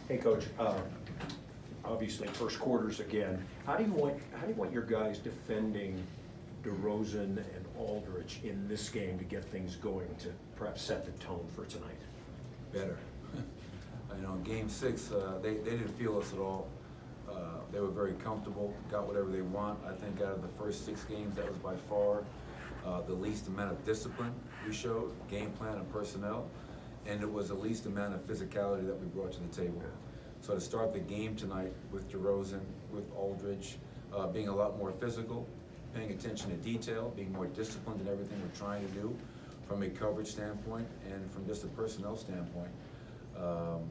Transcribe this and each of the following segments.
Hey, Coach. Obviously, first quarters again. How do you want your guys defending DeRozan and Aldridge in this game to get things going to perhaps set the tone for tonight? Better. You know, in Game 6, they didn't feel us at all. They were very comfortable, got whatever they want. I think out of the first 6 games, that was by far the least amount of discipline we showed, game plan and personnel, and it was the least amount of physicality that we brought to the table. So to start the game tonight with DeRozan, with Aldridge, being a lot more physical, paying attention to detail, being more disciplined in everything we're trying to do from a coverage standpoint and from just a personnel standpoint. You know,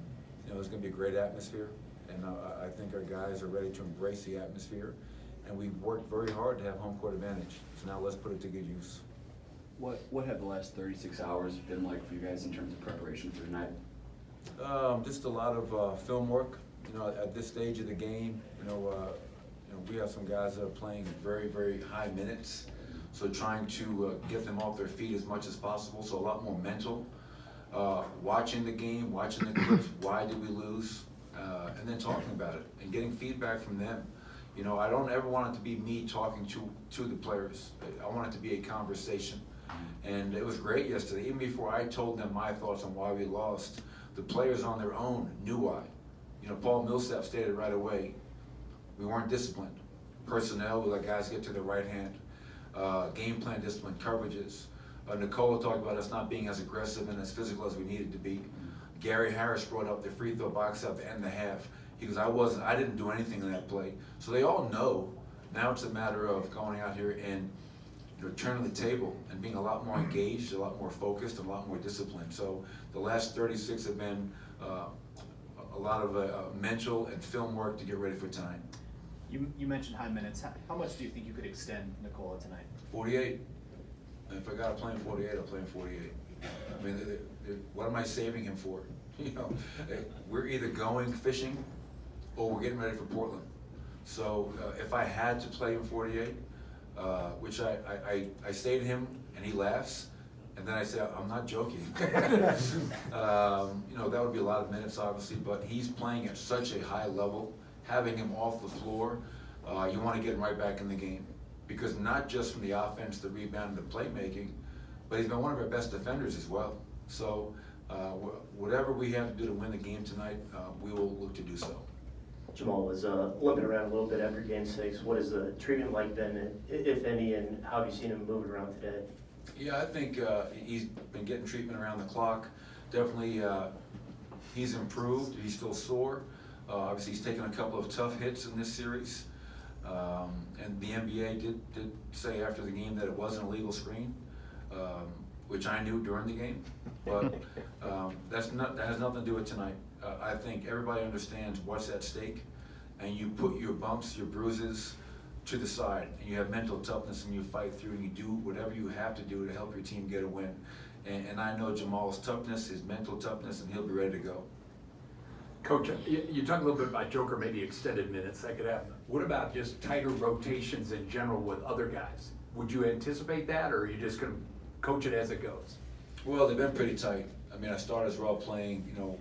there's going to be a great atmosphere, and I think our guys are ready to embrace the atmosphere, and we've worked very hard to have home court advantage. So now let's put it to good use. What have the last 36 hours been like for you guys in terms of preparation for tonight? Just a lot of film work. You know, at this stage of the game, you know, we have some guys that are playing very, very high minutes. So trying to get them off their feet as much as possible. So a lot more mental. Watching the game, watching the clips. Why did we lose? And then talking about it and getting feedback from them. You know, I don't ever want it to be me talking to the players. I want it to be a conversation. And it was great yesterday. Even before I told them my thoughts on why we lost, the players on their own knew why. You know, Paul Millsap stated right away, we weren't disciplined. Personnel, we let guys get to the right hand. Game plan discipline, coverages. Nikola talked about us not being as aggressive and as physical as we needed to be. Gary Harris brought up the free throw box at the end of the half. He goes, I didn't do anything in that play. So they all know. Now it's a matter of going out here and turning the table and being a lot more engaged, a lot more focused, and a lot more disciplined. So the last 36 have been a lot of mental and film work to get ready for tonight. You mentioned high minutes. How much do you think you could extend Nikola tonight? 48. And if I got to play in 48, I'll play in 48. I mean, what am I saving him for? You know, we're either going fishing or we're getting ready for Portland. So if I had to play in 48, which I say to him and he laughs, and then I say, I'm not joking. You know, that would be a lot of minutes, obviously, but he's playing at such a high level. Having him off the floor, you want to get him right back in the game. Because not just from the offense, the rebound, and the playmaking, but he's been one of our best defenders as well. So whatever we have to do to win the game tonight, we will look to do so. Jamal was limping around a little bit after Game 6. What is the treatment like then, if any, and how have you seen him moving around today? Yeah, I think he's been getting treatment around the clock. Definitely he's improved. He's still sore. Obviously, he's taken a couple of tough hits in this series. And the NBA did say after the game that it wasn't a legal screen, which I knew during the game. But that has nothing to do with tonight. I think everybody understands what's at stake, and you put your bumps, your bruises to the side, and you have mental toughness, and you fight through, and you do whatever you have to do to help your team get a win. And I know Jamal's toughness, his mental toughness, and he'll be ready to go. Coach, you talked a little bit about Joker, maybe extended minutes, that could happen. What about just tighter rotations in general with other guys? Would you anticipate that, or are you just going to coach it as it goes? Well, they've been pretty tight. I mean, our starters were all playing, you know,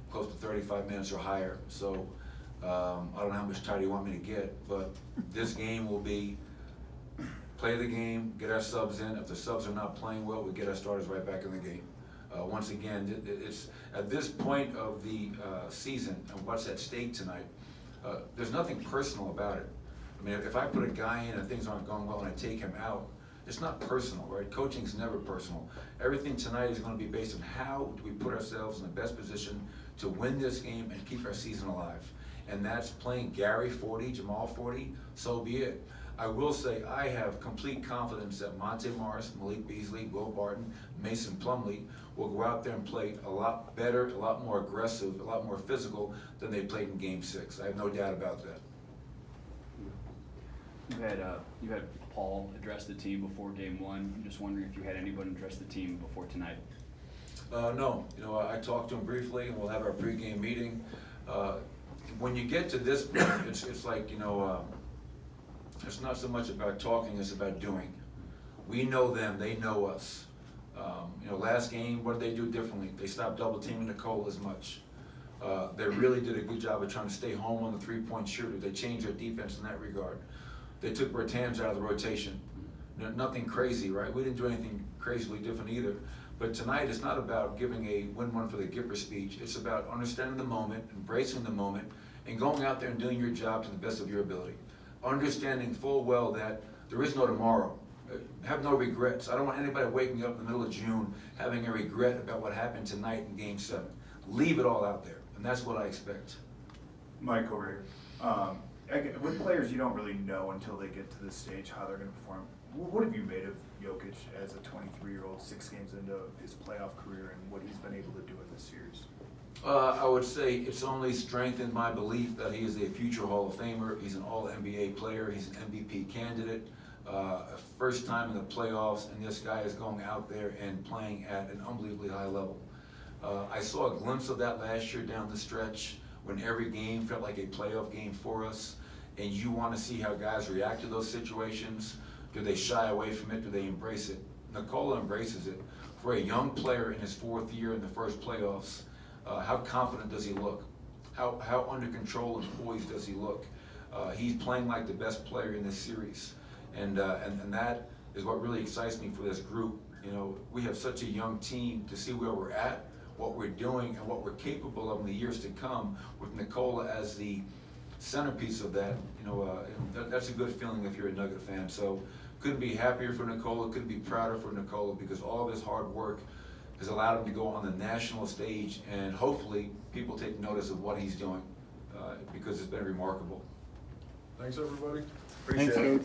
close to 35 minutes or higher. So I don't know how much tighter you want me to get, but this game will be play the game, get our subs in. If the subs are not playing well, we get our starters right back in the game. Once again, it's at this point of the season and what's at stake tonight, there's nothing personal about it. I mean, if I put a guy in and things aren't going well and I take him out, it's not personal, right? Coaching's never personal. Everything tonight is going to be based on how do we put ourselves in the best position to win this game and keep our season alive. And that's playing Gary 40, Jamal 40, so be it. I will say I have complete confidence that Monte Morris, Malik Beasley, Will Barton, Mason Plumlee will go out there and play a lot better, a lot more aggressive, a lot more physical than they played in Game 6. I have no doubt about that. You had Paul address the team before Game 1. I'm just wondering if you had anyone address the team before tonight. No, you know, I talked to him briefly, and we'll have our pregame meeting. When you get to this point, it's like, you know, it's not so much about talking, it's about doing. We know them, they know us. You know, last game, what did they do differently? They stopped double teaming Nikola as much. They really did a good job of trying to stay home on the three-point shooter. They changed their defense in that regard. They took Bertans out of the rotation. Nothing crazy, right? We didn't do anything crazily different either. But tonight, it's not about giving a win one for the Gipper speech. It's about understanding the moment, embracing the moment, and going out there and doing your job to the best of your ability. Understanding full well that there is no tomorrow. Have no regrets. I don't want anybody waking up in the middle of June having a regret about what happened tonight in Game 7. Leave it all out there, and that's what I expect. Mike over here. With players, you don't really know until they get to this stage how they're going to perform. What have you made of Jokic as a 23-year-old, 6 games into his playoff career, and what he's been able to do in this series? I would say it's only strengthened my belief that he is a future Hall of Famer. He's an All-NBA player. He's an MVP candidate. First time in the playoffs, and this guy is going out there and playing at an unbelievably high level. I saw a glimpse of that last year down the stretch when every game felt like a playoff game for us, and you want to see how guys react to those situations. Do they shy away from it? Do they embrace it? Nikola embraces it. For a young player in his 4th year in the first playoffs, how confident does he look? How under control and poised does he look? He's playing like the best player in this series. And that is what really excites me for this group. You know, we have such a young team. To see where we're at, what we're doing, and what we're capable of in the years to come with Nikola as the centerpiece of that, you know, that's a good feeling if you're a Nugget fan. So couldn't be happier for Nikola, couldn't be prouder for Nikola, because all of his hard work has allowed him to go on the national stage, and hopefully people take notice of what he's doing, because it's been remarkable. Thanks, everybody. Appreciate it.